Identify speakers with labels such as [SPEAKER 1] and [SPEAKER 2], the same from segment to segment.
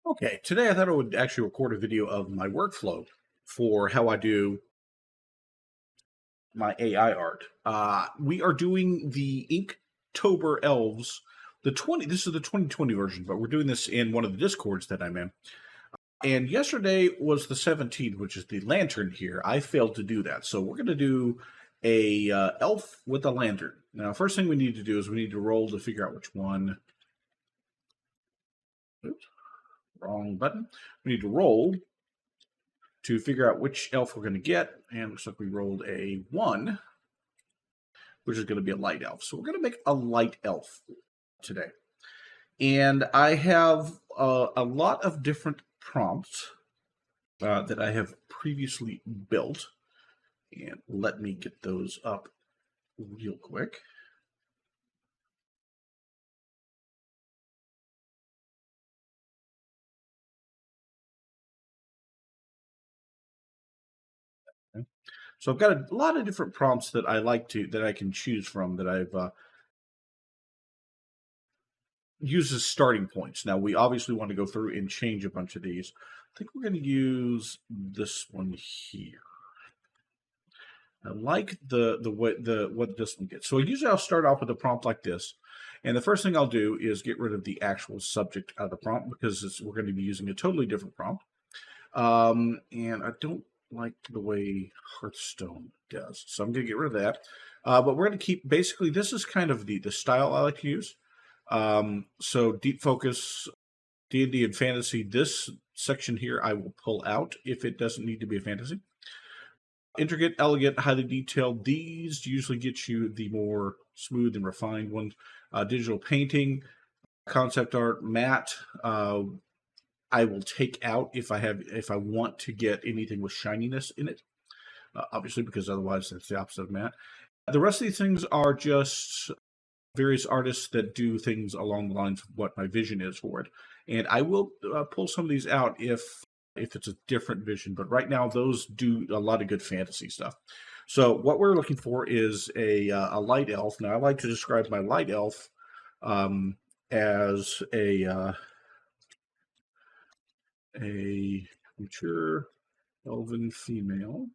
[SPEAKER 1] Okay, today I thought I would actually record a video of my workflow for how I do my AI art. We are doing the Inktober Elves, this is the 2020 version, but we're doing this in one of the Discords that I'm in. And yesterday was the 17th, which is the lantern here. I failed to do that. So we're going to do a elf with a lantern. Now, first thing we need to do is we need to roll to figure out which one. Oops, wrong button. We need to roll to figure out which elf we're going to get. And it looks like we rolled a 1, which is going to be a light elf. So we're going to make a light elf today. And I have a lot of different prompts that I have previously built. And let me get those up real quick. Okay. So I've got a lot of different prompts that I can choose from that I've used as starting points. Now we obviously want to go through and change a bunch of these. I think we're going to use this one here. I like the what this one gets. So usually I'll start off with a prompt like this. And the first thing I'll do is get rid of the actual subject of the prompt because we're going to be using a totally different prompt. And I don't like the way Hearthstone does. So I'm going to get rid of that. But we're going to keep, basically, this is kind of the style I like to use. So deep focus, D&D and fantasy, this section here I will pull out if it doesn't need to be a fantasy. Intricate, elegant, highly detailed. These usually get you the more smooth and refined ones. Digital painting, concept art, matte. I will take out if I want to get anything with shininess in it. Obviously, because otherwise it's the opposite of matte. The rest of these things are just various artists that do things along the lines of what my vision is for it. And I will pull some of these out if it's a different vision. But right now, those do a lot of good fantasy stuff. So what we're looking for is a light elf. Now, I like to describe my light elf as a mature elven female.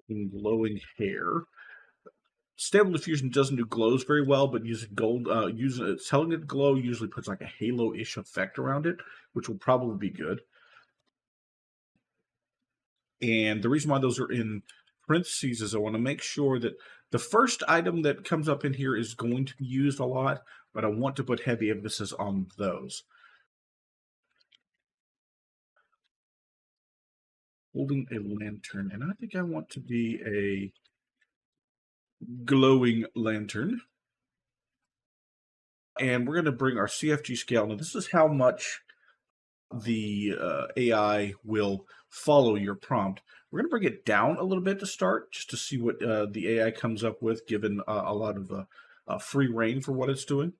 [SPEAKER 1] Glowing hair. Stable Diffusion doesn't do glows very well, but using gold, telling it to glow usually puts like a halo-ish effect around it, which will probably be good. And the reason why those are in parentheses is I want to make sure that the first item that comes up in here is going to be used a lot, but I want to put heavy emphasis on those. Holding a lantern, and I think I want to be a glowing lantern. And we're going to bring our CFG scale. Now, this is how much the AI will follow your prompt. We're going to bring it down a little bit to start, just to see what the AI comes up with, given a lot of free reign for what it's doing.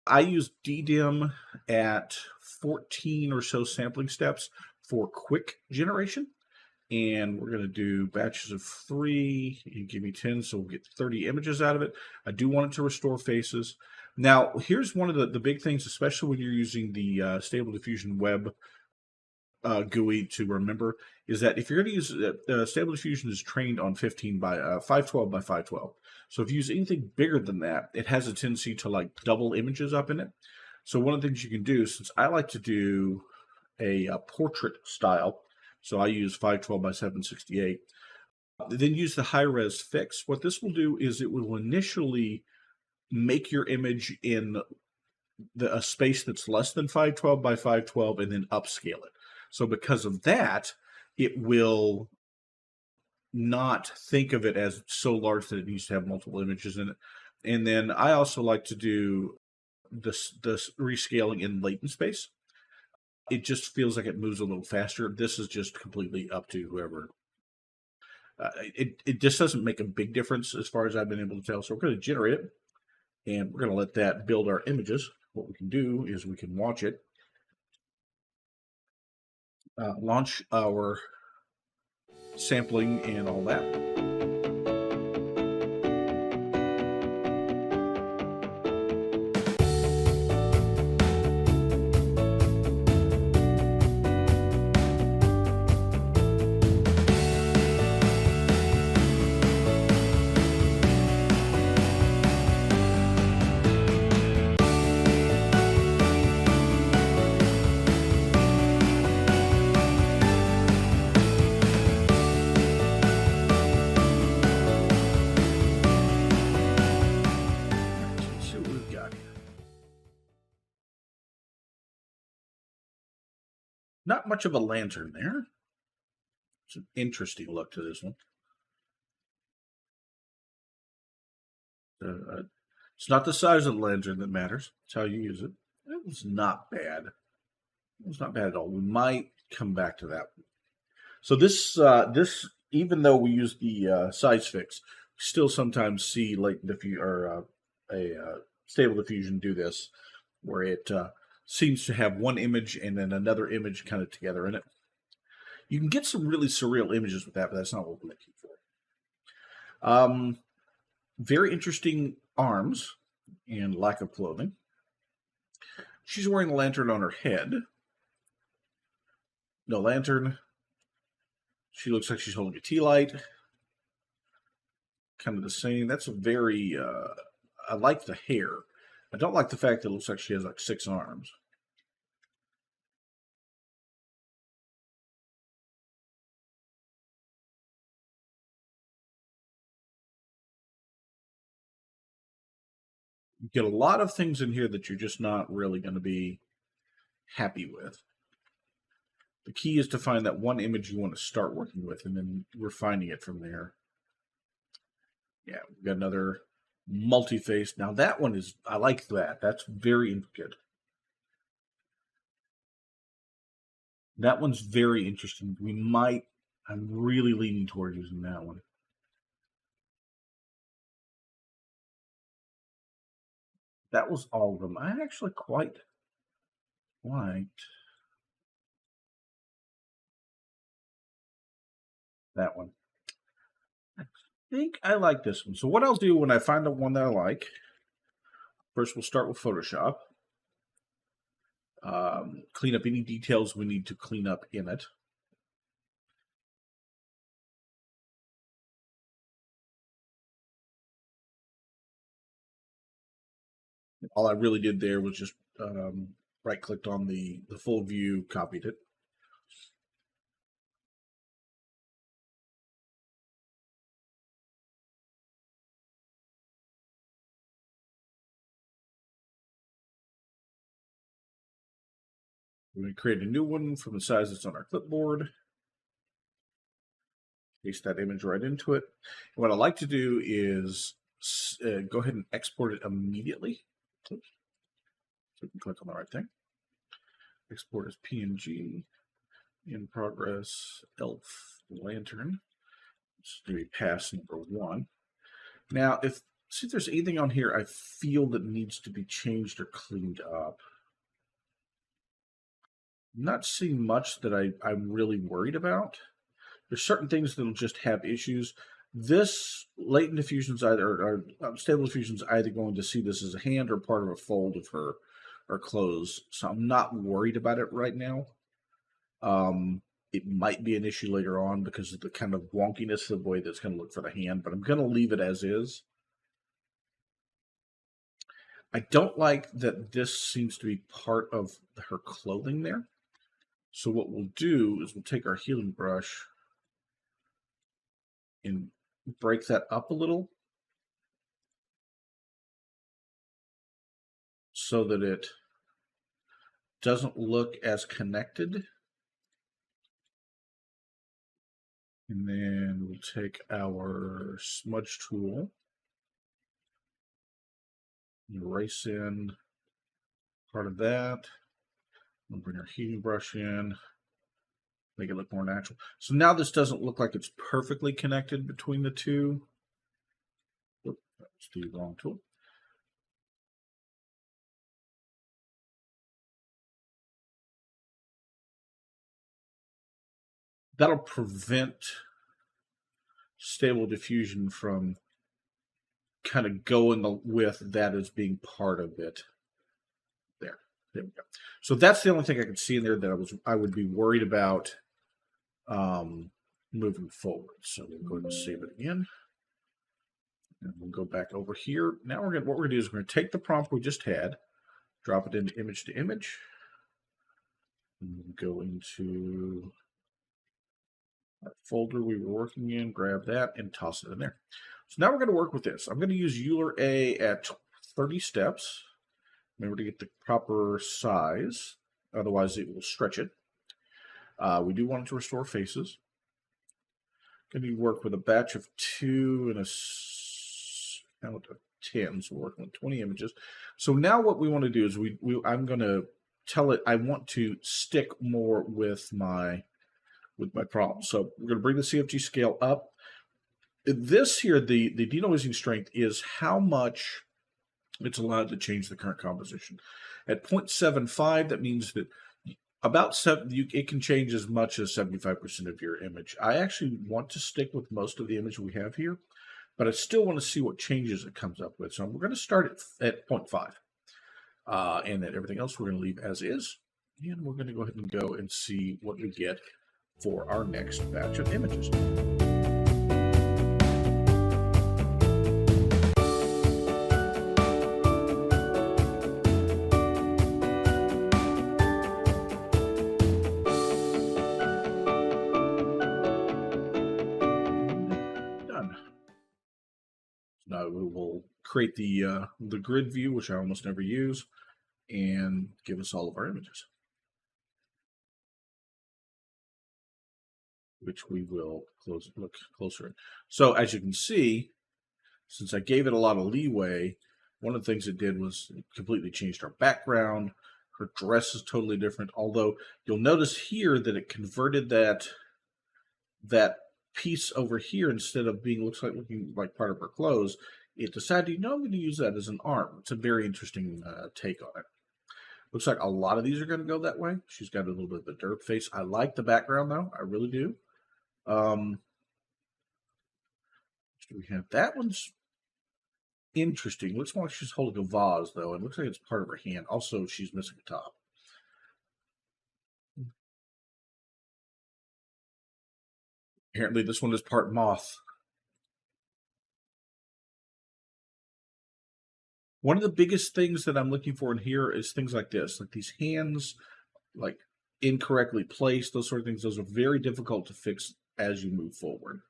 [SPEAKER 1] I use DDIM at 14 or so sampling steps for quick generation. And we're going to do batches of 3. You give me 10, so we'll get 30 images out of it. I do want it to restore faces. Now, here's one of the big things, especially when you're using the Stable Diffusion web GUI to remember, is that if you're going to use Stable Diffusion is trained on 512 by 512. So if you use anything bigger than that, it has a tendency to like double images up in it. So one of the things you can do, since I like to do a portrait style, so I use 512 by 768. Then use the high res fix. What this will do is it will initially make your image in a space that's less than 512 by 512 and then upscale it. So because of that, it will not think of it as so large that it needs to have multiple images in it. And then I also like to do this rescaling in latent space. It just feels like it moves a little faster. This is just completely up to whoever. It just doesn't make a big difference as far as I've been able to tell. So we're going to generate it, and we're going to let that build our images. What we can do is we can watch it, launch our sampling and all that. Not much of a lantern there. It's an interesting look to this one. It's not the size of the lantern that matters. It's how you use it. It was not bad. It was not bad at all. We might come back to that. So this even though we use the size fix, we still sometimes see latent diffusion or stable diffusion do this, where it seems to have one image and then another image kind of together in it. You can get some really surreal images with that, but that's not what we're looking for. Very interesting arms and lack of clothing. She's wearing a lantern on her head. No lantern. She looks like she's holding a tea light. Kind of the same. That's a very, I like the hair. I don't like the fact that it looks like she has like 6 arms. You get a lot of things in here that you're just not really going to be happy with. The key is to find that one image you want to start working with and then refining it from there. Yeah, we've got another multi-face. Now that one is, I like that. That's very intricate. That one's very interesting. I'm really leaning toward using that one. That was all of them. I actually quite liked that one. I think I like this one. So what I'll do when I find the one that I like, first we'll start with Photoshop. Clean up any details we need to clean up in it. All I really did there was just right-clicked on the full view, copied it. We're going to create a new one from the size that's on our clipboard. Paste that image right into it. And what I like to do is go ahead and export it immediately. So you can click on the right thing. Export as PNG. In progress, elf lantern. Let's do a pass number 1. Now, see if there's anything on here I feel that needs to be changed or cleaned up. I'm not seeing much that I'm really worried about. There's certain things that'll just have issues. This latent diffusion's or stable diffusion's either going to see this as a hand or part of a fold of her clothes. So I'm not worried about it right now. It might be an issue later on because of the kind of wonkiness of the way that's going to look for the hand, but I'm going to leave it as is. I don't like that this seems to be part of her clothing there. So what we'll do is we'll take our healing brush and break that up a little so that it doesn't look as connected. And then we'll take our smudge tool, erase in part of that. We'll bring our heating brush in, make it look more natural. So now this doesn't look like it's perfectly connected between the two. Oops, that's the wrong tool. That'll prevent stable diffusion from kind of going with that as being part of it. There we go. So that's the only thing I could see in there that I would be worried about moving forward. So we'll go ahead and save it again. And we'll go back over here. Now what we're gonna do is we're gonna take the prompt we just had, drop it into image to image, and go into our folder we were working in, grab that, and toss it in there. So now we're going to work with this. I'm going to use Euler A at 30 steps. Remember to get the proper size, otherwise it will stretch it. We do want it to restore faces. Going to work with a batch of 2 and a count of 10. So we're working with 20 images. So now what we want to do is I'm going to tell it I want to stick more with my prompt. So we're going to bring the CFG scale up. This here, the denoising strength is how much it's allowed to change the current composition. At 0.75, that means that it can change as much as 75% of your image. I actually want to stick with most of the image we have here, but I still want to see what changes it comes up with. So we're going to start at 0.5, and then everything else we're going to leave as is. And we're going to go ahead and go and see what we get for our next batch of images. Now we will create the grid view, which I almost never use, and give us all of our images, which we will look closer at. So as you can see, since I gave it a lot of leeway, one of the things it did was it completely changed our background. Her dress is totally different, although you'll notice here that it converted that piece over here, instead of looking like part of her clothes, it decided, I'm going to use that as an arm. It's a very interesting take on it. Looks like a lot of these are going to go that way. She's got a little bit of a derp face. I like the background though. I really do. We have that one's interesting. Looks like she's holding a vase though. It looks like it's part of her hand. Also, she's missing a top. Apparently this one is part moth. One of the biggest things that I'm looking for in here is things like this, like these hands, like incorrectly placed, those sort of things. Those are very difficult to fix as you move forward.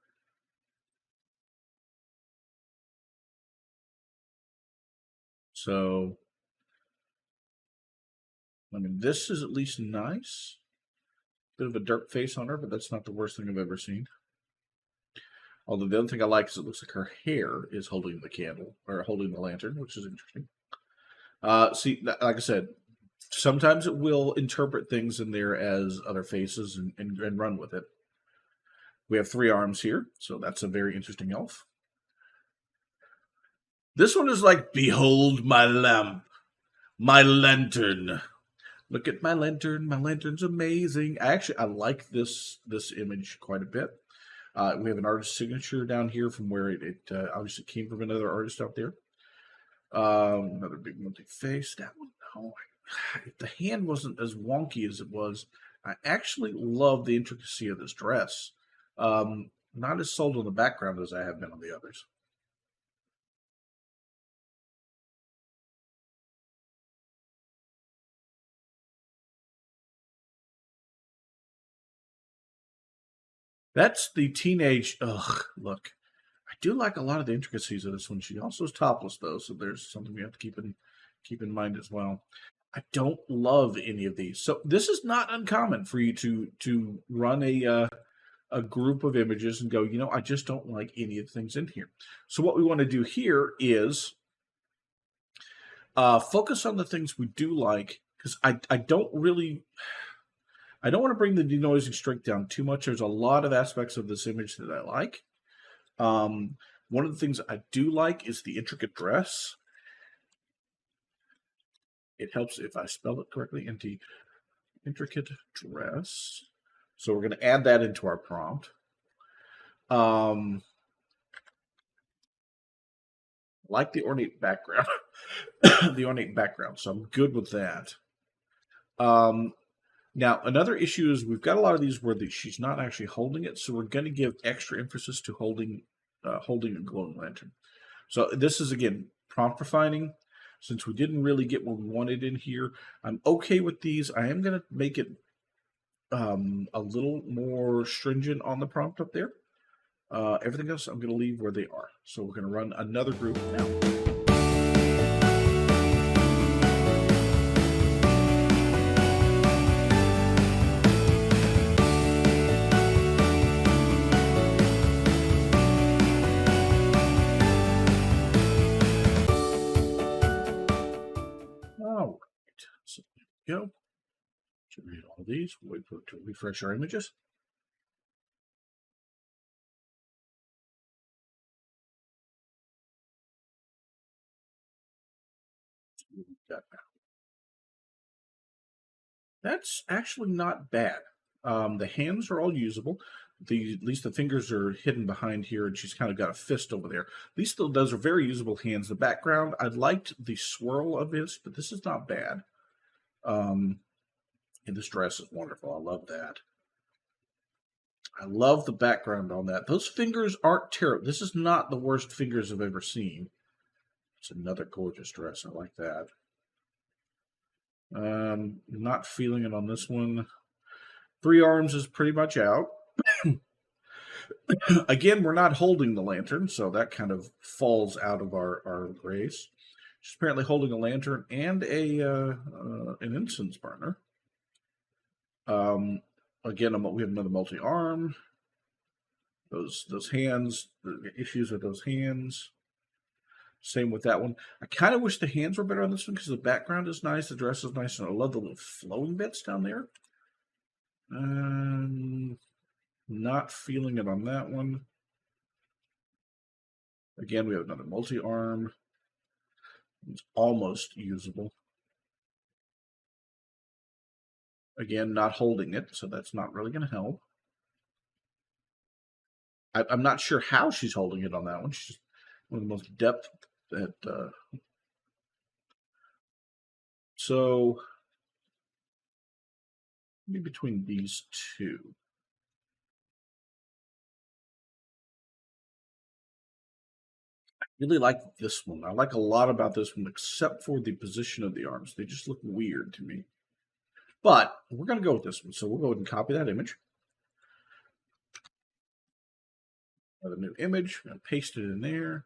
[SPEAKER 1] So, I mean, this is at least nice. Bit of a derp face on her, but that's not the worst thing I've ever seen. Although the other thing I like is it looks like her hair is holding the candle, or holding the lantern, which is interesting. See, like I said, sometimes it will interpret things in there as other faces and run with it. We have 3 arms here, so that's a very interesting elf. This one is like, behold my lamp, my lantern. Look at my lantern. My lantern's amazing. I like this image quite a bit. We have an artist signature down here from where it obviously came from another artist out there. Another big multi-face. That one, oh, if the hand wasn't as wonky as it was, I actually love the intricacy of this dress. Not as sold on the background as I have been on the others. That's the teenage, look. I do like a lot of the intricacies of this one. She also is topless though, so there's something we have to keep in mind as well. I don't love any of these. So this is not uncommon for you to run a group of images and go, I just don't like any of the things in here. So what we want to do here is focus on the things we do like, because I don't want to bring the denoising strength down too much. There's a lot of aspects of this image that I like. One of the things I do like is the intricate dress. It helps if I spell it correctly, intricate dress. So we're going to add that into our prompt. Like the ornate background, so I'm good with that. Now, another issue is we've got a lot of these where she's not actually holding it, so we're going to give extra emphasis to holding a glowing lantern. So this is, again, prompt refining. Since we didn't really get what we wanted in here, I'm okay with these. I am going to make it a little more stringent on the prompt up there. Everything else I'm going to leave where they are. So we're going to run another group now. Go. Generate all these. Wait for it to refresh our images. That's actually not bad. The hands are all usable. At least the fingers are hidden behind here, and she's kind of got a fist over there. At least those are very usable hands. The background, I liked the swirl of this, but this is not bad. And this dress is wonderful. I love that. I love the background on that. Those fingers aren't terrible. This is not the worst fingers I've ever seen. It's another gorgeous dress. I like that. Not feeling it on this one. 3 arms is pretty much out. Again, we're not holding the lantern, so that kind of falls out of our race. She's apparently holding a lantern and an incense burner. Again, we have another multi-arm. Those hands, the issues with those hands. Same with that one. I kind of wish the hands were better on this one because the background is nice, the dress is nice, and I love the little flowing bits down there. Not feeling it on that one. Again, we have another multi-arm. It's almost usable. Again, not holding it, so that's not really going to help. I'm not sure how she's holding it on that one. She's one of the most depth that. So maybe between these two. I really like this one. I like a lot about this one, except for the position of the arms. They just look weird to me. But we're going to go with this one. So we'll go ahead and copy that image. Another new image. I'm going to paste it in there.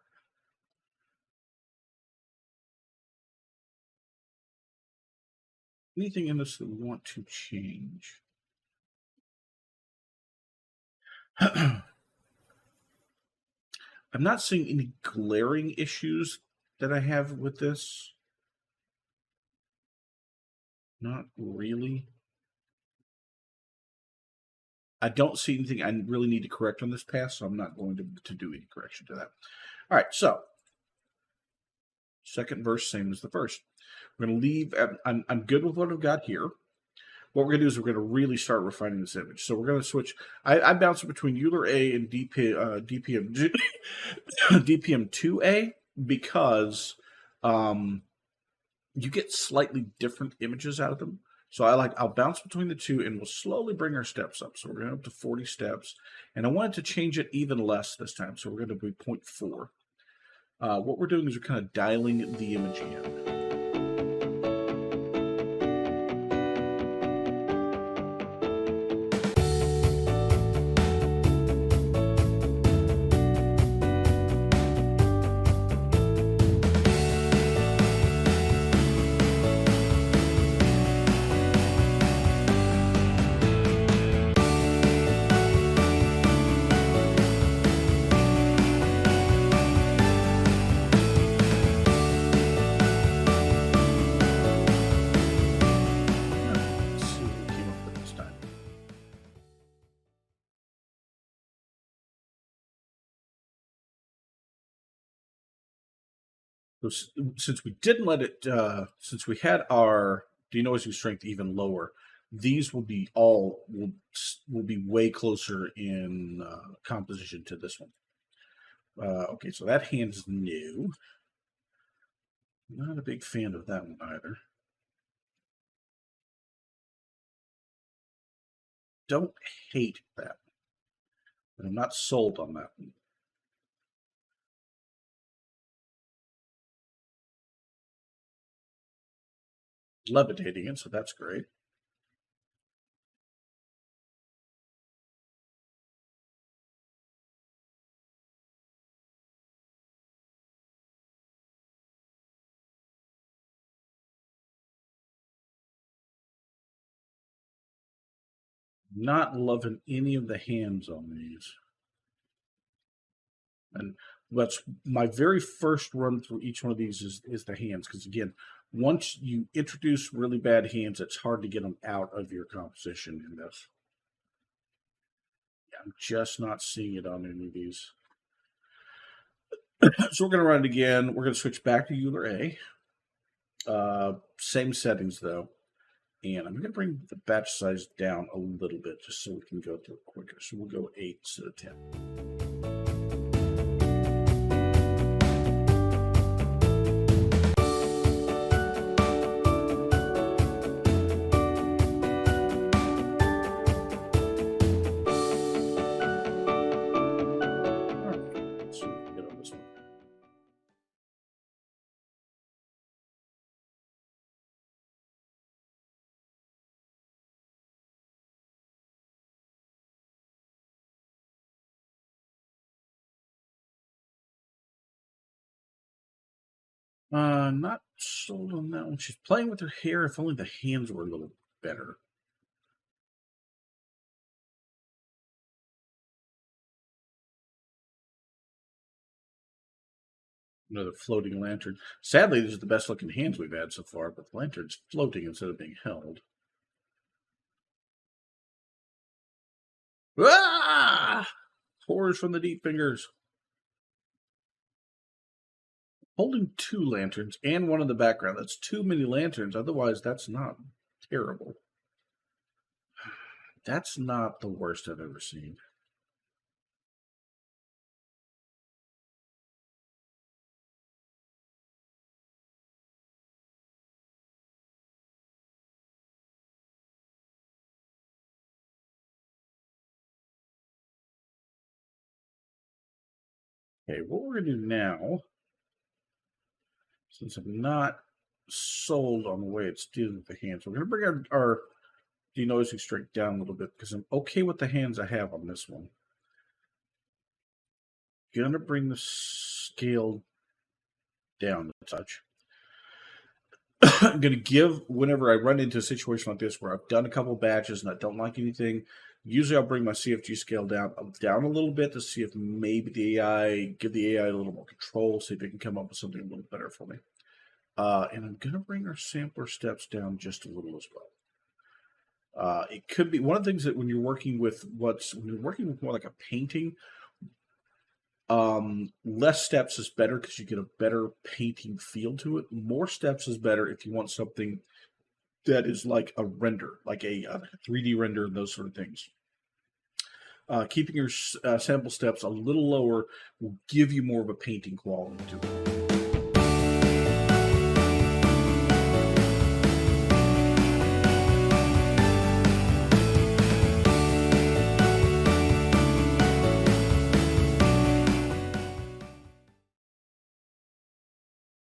[SPEAKER 1] Anything in this that we want to change? I'm not seeing any glaring issues that I have with this. Not really. I don't see anything I really need to correct on this pass, so I'm not going to do any correction to that. All right, so second verse, same as the first. We're going to leave. I'm good with what I've got here. What we're going to do is we're going to really start refining this image. So we're going to switch. I bounce it between Euler A and DPM 2A because you get slightly different images out of them. So I'll bounce between the two and we'll slowly bring our steps up. So we're going up to 40 steps. And I wanted to change it even less this time. So we're going to be 0.4. What we're doing is we're kind of dialing the image in. So since we didn't let it, since we had our denoising strength even lower, these will be will be way closer in composition to this one. Okay, so that hand's new. Not a big fan of that one either. Don't hate that, but I'm not sold on that one. Levitating it, so that's great. Not loving any of the hands on these. And That's my very first run through each one of these is the hands, because again, once you introduce really bad hands, it's hard to get them out of your composition in this. Yeah, I'm just not seeing it on any of these. So we're going to run it again. We're going to switch back to Euler A. Same settings though. And I'm going to bring the batch size down a little bit just so we can go through it quicker. So we'll go 8 instead of 10. Not sold on that one. She's playing with her hair. If only the hands were a little better. Another floating lantern. Sadly, these are the best looking hands we've had so far, but the lantern's floating instead of being held. Ah! Horrors from the deep fingers. Holding 2 lanterns and one in the background. That's too many lanterns. Otherwise, that's not terrible. That's not the worst I've ever seen. Okay, what we're going to do now, since I'm not sold on the way it's dealing with the hands, we're going to bring our denoising strength down a little bit because I'm okay with the hands I have on this one. Gonna bring the scale down a touch. I'm going to give, whenever I run into a situation like this where I've done a couple batches and I don't like anything, usually I'll bring my CFG scale down a little bit to see if maybe give the AI a little more control, see if it can come up with something a little better for me. And I'm going to bring our sampler steps down just a little as well. It could be one of the things that when you're working with more like a painting, less steps is better because you get a better painting feel to it. More steps is better if you want something that is like a render, like a 3D render and those sort of things. Keeping your sample steps a little lower will give you more of a painting quality to it.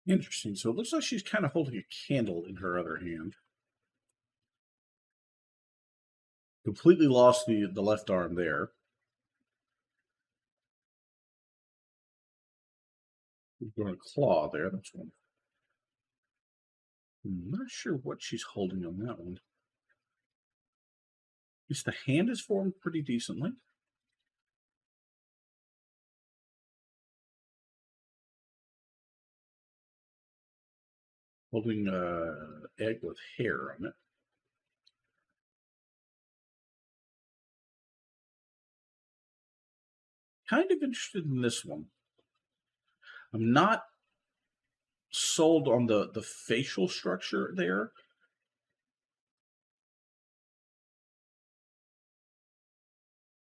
[SPEAKER 1] Interesting. So it looks like she's kind of holding a candle in her other hand. Completely lost the left arm there. We're going to claw there. That's one. I'm not sure what she's holding on that one. At least the hand is formed pretty decently. Holding an egg with hair on it. Kind of interested in this one. I'm not sold on the facial structure there.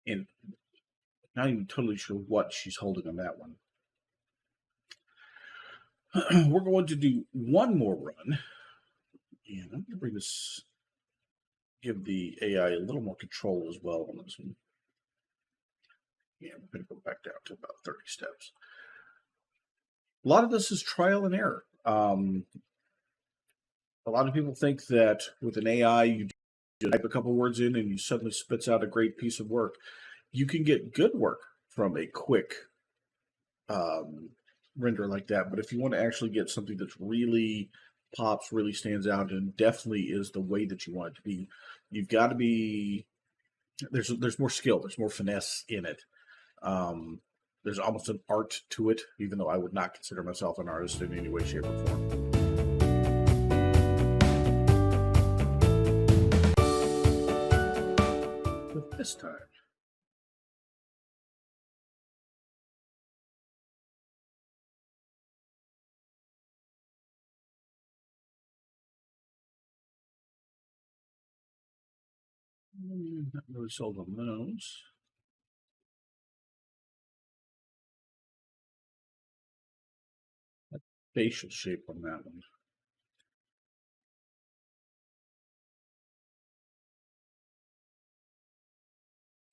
[SPEAKER 1] And not even totally sure what she's holding on that one. We're going to do one more run. And I'm going to give the AI a little more control as well on this one. Yeah, we're going to go back down to about 30 steps. A lot of this is trial and error. A lot of people think that with an AI, you type a couple words in and you suddenly spits out a great piece of work. You can get good work from a quick render like that. But if you want to actually get something that's really pops, really stands out, and definitely is the way that you want it to be, you've got to be, there's more skill, there's more finesse in it. there's almost an art to it, even though I would not consider myself an artist in any way, shape, or form. But this time, not really sold on those. That facial shape on that one.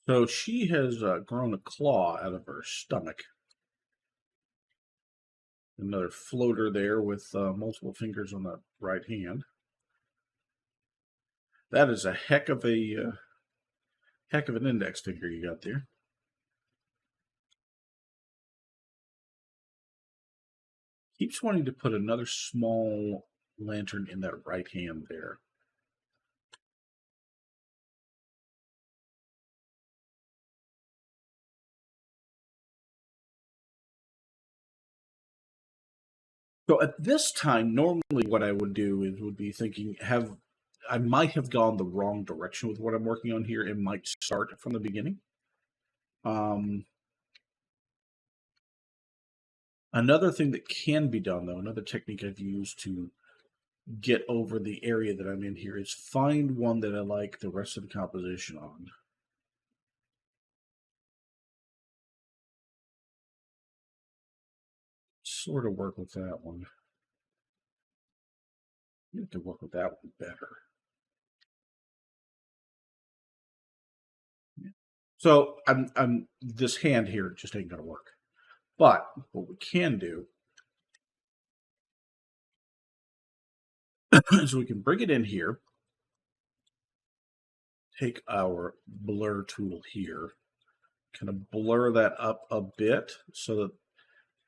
[SPEAKER 1] So she has grown a claw out of her stomach. Another floater there with multiple fingers on the right hand. That is a heck of an index finger you got there. Keeps wanting to put another small lantern in that right hand there. So at this time, normally what I would do is would be thinking, I might have gone the wrong direction with what I'm working on here. It might start from the beginning. Another thing that can be done, though, another technique I've used to get over the area that I'm in here is find one that I like the rest of the composition on. Sort of work with that one. You have to work with that one better. So I'm this hand here just ain't gonna work. But what we can do is we can bring it in here, take our blur tool here, kind of blur that up a bit so that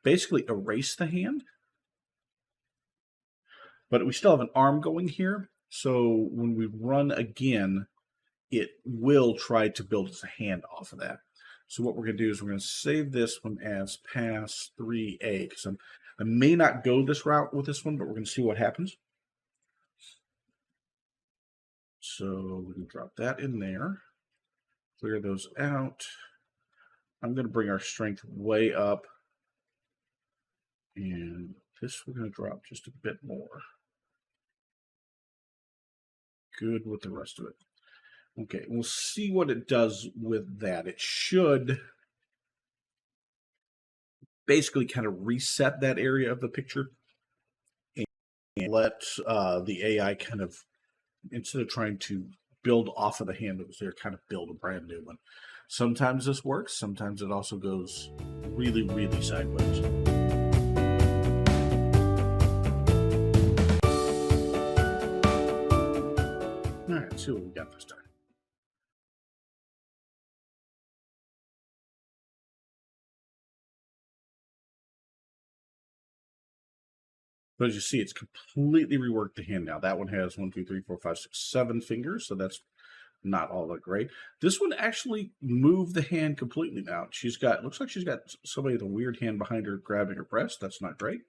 [SPEAKER 1] basically erase the hand. But we still have an arm going here. So when we run again, it will try to build us a hand off of that. So what we're going to do is we're going to save this one as pass 3A because I may not go this route with this one, but we're going to see what happens. So we can drop that in there, clear those out. I'm going to bring our strength way up, and this we're going to drop just a bit more. Good with the rest of it. Okay, we'll see what it does with that. It should basically kind of reset that area of the picture and let the AI kind of, instead of trying to build off of the hand that was there, kind of build a brand new one. Sometimes this works. Sometimes it also goes really, really sideways. All right, let's see what we got this time. But as you see, it's completely reworked the hand now. That one has 1, 2, 3, 4, 5, 6, 7 fingers, so that's not all that great. This one actually moved the hand completely now. Looks like she's got somebody with a weird hand behind her grabbing her breast. That's not great.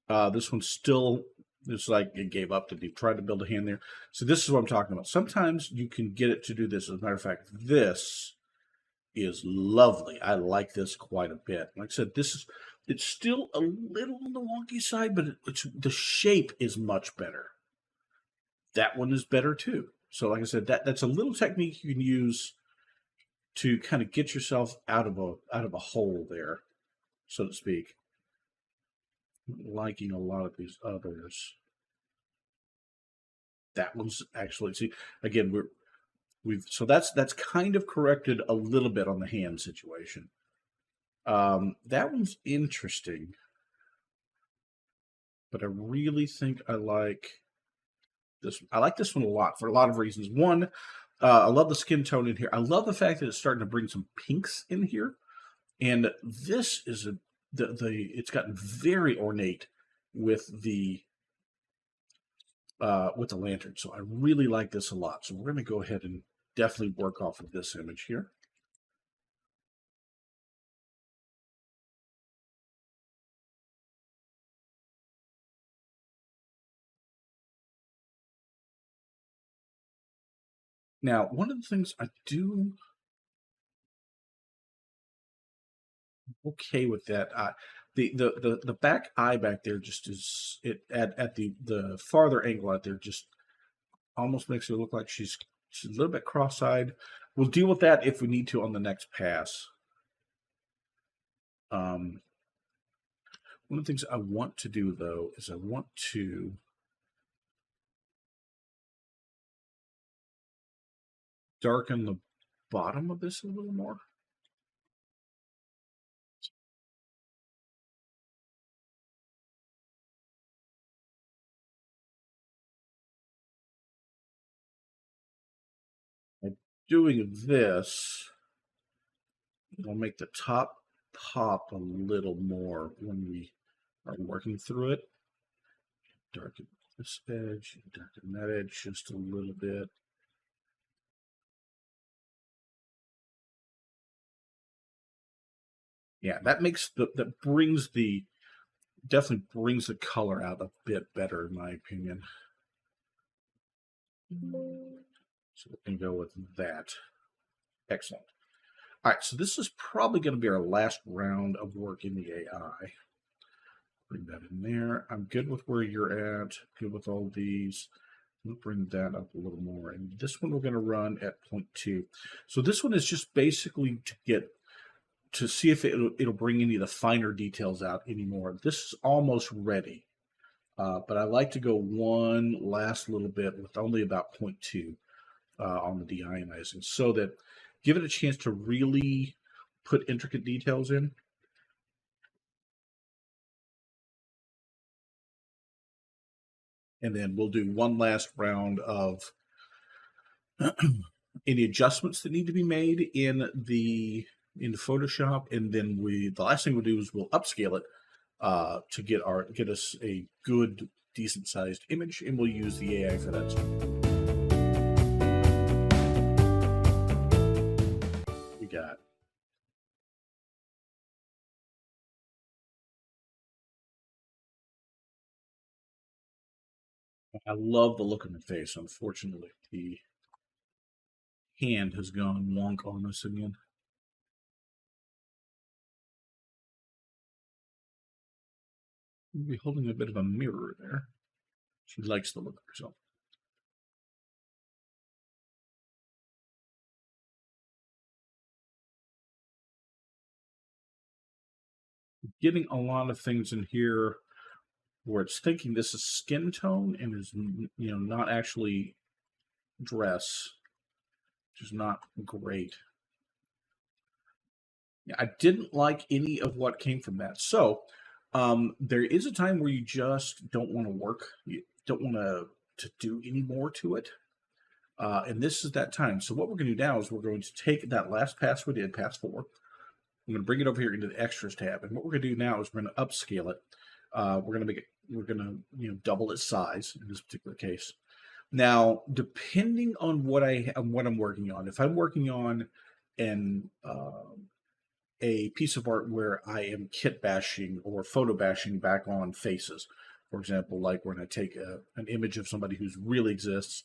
[SPEAKER 1] This one's still, it's like it gave up to try to build a hand there. So this is what I'm talking about. Sometimes you can get it to do this. As a matter of fact, this is lovely. I like this quite a bit. Like I said, it's still a little on the wonky side, but the shape is much better. That one is better too. So like I said, that's a little technique you can use to kind of get yourself out of a hole there, so to speak. I'm liking a lot of these others. That one's actually, see, again, so that's kind of corrected a little bit on the hand situation. That one's interesting, but I really think I like this. I like this one a lot for a lot of reasons. One, I love the skin tone in here. I love the fact that it's starting to bring some pinks in here, and this is it's gotten very ornate with the lantern. So I really like this a lot. So we're going to go ahead and definitely work off of this image here. Now, one of the things I do okay with that, the back eye back there just is it at the farther angle out there just almost makes her look like she's a little bit cross-eyed. We'll deal with that if we need to on the next pass. One of the things I want to do though is I want to darken the bottom of this a little more. By doing this, it'll make the top pop a little more when we are working through it. Darken this edge, darken that edge just a little bit. Yeah, that makes definitely brings the color out a bit better in my opinion. So we can go with that. Excellent. All right, so this is probably going to be our last round of work in the AI. Bring that in there. I'm good with where you're at. Good with all these. We'll bring that up a little more. And this one we're going to run at 0.2. So this one is just basically to see if it'll bring any of the finer details out anymore. This is almost ready. But I like to go one last little bit with only about 0.2 on the deionizing so that give it a chance to really put intricate details in. And then we'll do one last round of any adjustments that need to be made in Photoshop, and then the last thing we'll do is we'll upscale it to get us a good, decent sized image, and we'll use the AI for that too. We got. I love the look on the face. Unfortunately, the hand has gone wonk on us again. We'll be holding a bit of a mirror there. She likes the look of herself. Getting a lot of things in here where it's thinking this is skin tone and is not actually dress, which is not great. I didn't like any of what came from that. So there is a time where you just don't want to work. You don't want to do any more to it. And this is that time. So what we're going to do now is we're going to take that last pass we did, pass 4. I'm going to bring it over here into the extras tab. And what we're going to do now is we're going to upscale it. We're going to double its size in this particular case. Now, depending on what I'm working on, if I'm working on a piece of art where I am kit bashing or photo bashing back on faces, for example, like when I take an image of somebody who's really exists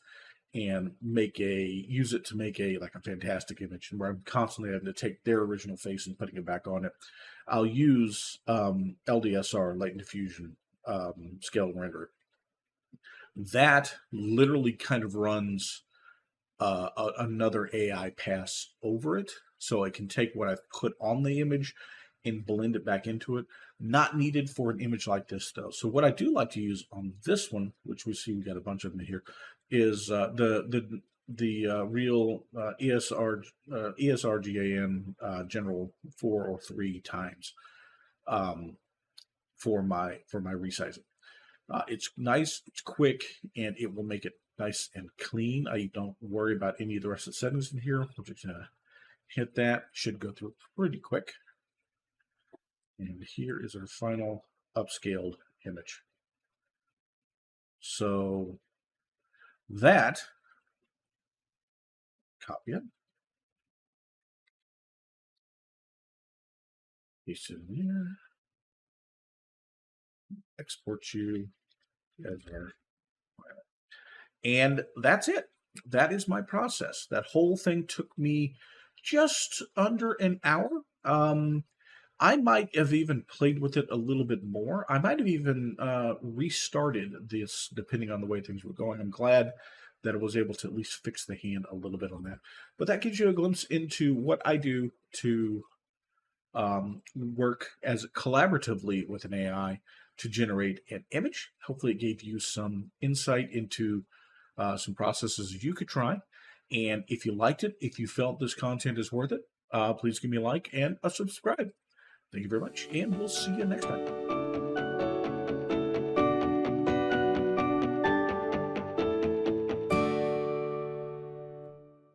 [SPEAKER 1] and use it to make a fantastic image, and where I'm constantly having to take their original face and putting it back on it, I'll use LDSR, light and diffusion, scale and render. That literally kind of runs another AI pass over it, so it can take what I've put on the image and blend it back into it. Not needed for an image like this, though. So what I do like to use on this one, which we see we got a bunch of them here, is the real ESRGAN general 4 or 3 times for my resizing. It's nice, it's quick, and it will make it nice and clean. I don't worry about any of the rest of the settings in here. I'm just gonna hit that. Should go through pretty quick. And here is our final upscaled image. So that, copy it, paste it in here, export you as our, and that's it. that is my process. That whole thing took me just under an hour. I might have even played with it a little bit more. I might have even restarted this, depending on the way things were going. I'm glad that I was able to at least fix the hand a little bit on that. But that gives you a glimpse into what I do to work as collaboratively with an AI to generate an image. Hopefully, it gave you some insight into some processes you could try. And if you liked it, if you felt this content is worth it, please give me a like and a subscribe. Thank you very much, and we'll see you next time.